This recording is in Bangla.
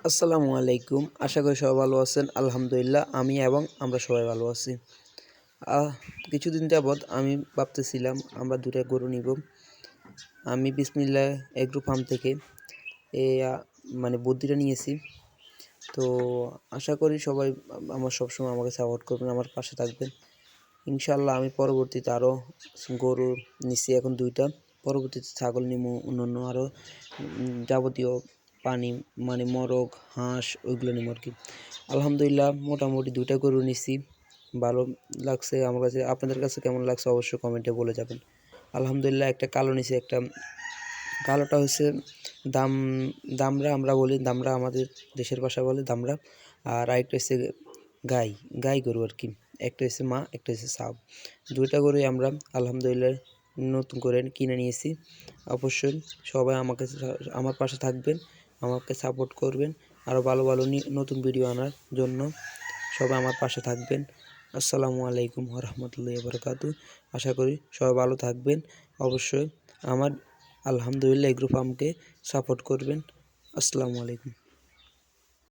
আসসালামু আলাইকুম। আশা করি সবাই ভালো আছেন। আলহামদুলিল্লাহ আমি এবং আমরা সবাই ভালো আছি। কিছুদিন যাবৎ আমি ভাবতেছিলাম আমরা ২টা গরু নিব। আমি বিসমিল্লাহ এগ্রো ফার্ম থেকে এই মানে বুদ্ধিটা নিয়েছি। তো আশা করি সবাই আমার সবসময় আমাকে সাপোর্ট করবেন, আমার পাশে থাকবেন। ইনশাআল্লাহ আমি পরবর্তীতে আরও গরু নিচ্ছি, এখন ২টা। পরবর্তীতে ছাগল নিবো, অন্যান্য আরও যাবতীয় পানি মানে মোরগ, হাঁস ওইগুলো নিবো আর কি। আলহামদুলিল্লাহ মোটামুটি ২টা গরু নিচ্ছি, ভালো লাগছে আমার কাছে। আপনাদের কাছে কেমন লাগছে অবশ্যই কমেন্টে বলে যাবেন। আলহামদুলিল্লাহ একটা কালো নিছি, একটা কালোটা হচ্ছে দামরা আমরা বলি, দামরা আমাদের দেশের ভাষা বলে দামরা। আর আরেকটা হচ্ছে গাই গরু আর কি। একটা হচ্ছে মা, একটা হচ্ছে সাব। ২টা গরুই আমরা আলহামদুলিল্লাহ নতুন করে কিনে নিয়েছি। অবশ্যই সবাই আমার পাশে থাকবেন, আমাকে সাপোর্ট করবেন। আরও ভালো ভালো নতুন ভিডিও আনার জন্য সবাই আমার পাশে থাকবেন। আসসালামু আলাইকুম ওয়া রাহমাতুল্লাহি ওয়া বারাকাতুহু। আশা করি সবাই ভালো থাকবেন। অবশ্যই আমার আলহামদুলিল্লাহ এগ্রো ফার্মকে সাপোর্ট করবেন। আসসালামু আলাইকুম।